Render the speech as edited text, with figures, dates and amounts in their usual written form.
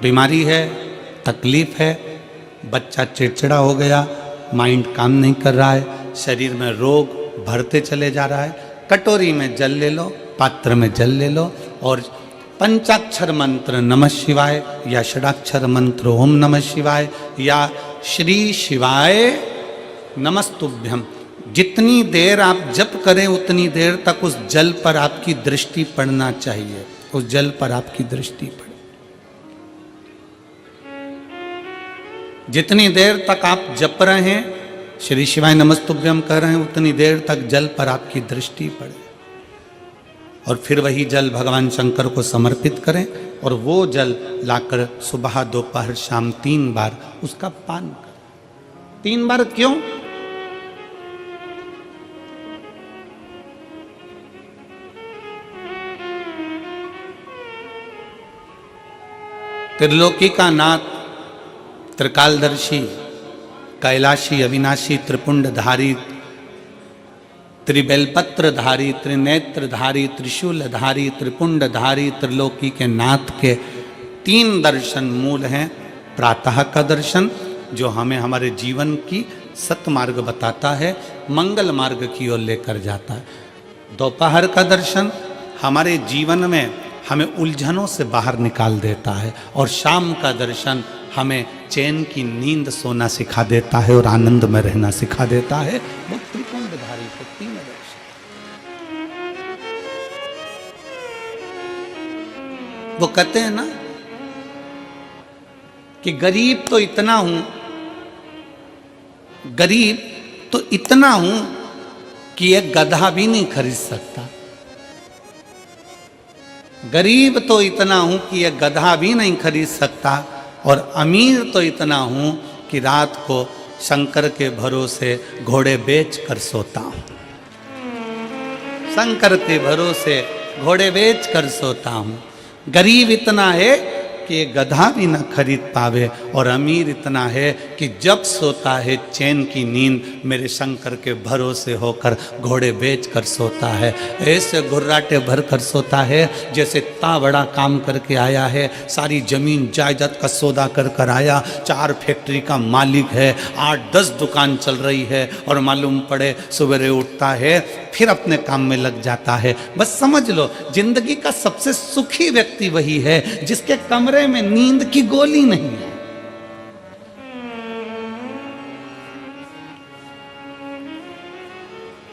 बीमारी है, तकलीफ है, बच्चा चिड़चिड़ा हो गया, माइंड काम नहीं कर रहा है, शरीर में रोग भरते चले जा रहा है, कटोरी में जल ले लो, पात्र में जल ले लो और पंचाक्षर मंत्र नमः शिवाय या षडाक्षर मंत्र ओम नमः शिवाय या श्री शिवाय नमस्तुभ्यम, जितनी देर आप जप करें उतनी देर तक उस जल पर आपकी दृष्टि पड़ना चाहिए, उस जल पर आपकी दृष्टि पड़े। जितनी देर तक आप जप रहे हैं, श्री शिवाय नमस्तुभ्यम कर रहे हैं, उतनी देर तक जल पर आपकी दृष्टि पड़े और फिर वही जल भगवान शंकर को समर्पित करें और वो जल लाकर सुबह दोपहर शाम 3 बार उसका पान करें। 3 बार क्यों? त्रिलोकी का नाथ, त्रिकालदर्शी, कैलाशी, अविनाशी, त्रिपुंडधारी, त्रिबेलपत्रधारी, त्रिनेत्रधारी, त्रिशूलधारी, त्रिपुंडधारी, त्रिलोकी के नाथ के 3 दर्शन मूल हैं। प्रातः का दर्शन जो हमें हमारे जीवन की सतमार्ग बताता है, मंगल मार्ग की ओर लेकर जाता है। दोपहर का दर्शन हमारे जीवन में हमें उलझनों से बाहर निकाल देता है और शाम का दर्शन हमें चैन की नींद सोना सिखा देता है और आनंद में रहना सिखा देता है। वो त्रिपुंडधारी को 3 दर्शन, वो कहते हैं ना कि गरीब तो इतना हूं, गरीब तो इतना हूं कि एक गधा भी नहीं खरीद सकता। गरीब तो इतना हूं कि एक गधा भी नहीं खरीद सकता और अमीर तो इतना हूं कि रात को शंकर के भरोसे घोड़े बेच कर सोता हूं। शंकर के भरोसे घोड़े बेच कर सोता हूं। गरीब इतना है कि गधा भी न खरीद पावे और अमीर इतना है कि जब सोता है चैन की नींद मेरे शंकर के भरोसे होकर घोड़े बेच कर सोता है। ऐसे घुर्राटे भर कर सोता है जैसे इतना बड़ा काम करके आया है, सारी जमीन जायदाद का सौदा कर कर आया, 4 फैक्ट्री का मालिक है, 8-10 दुकान चल रही है और मालूम पड़े सवेरे उठता है फिर अपने काम में लग जाता है। बस समझ लो जिंदगी का सबसे सुखी व्यक्ति वही है जिसके कमरे में नींद की गोली नहीं है।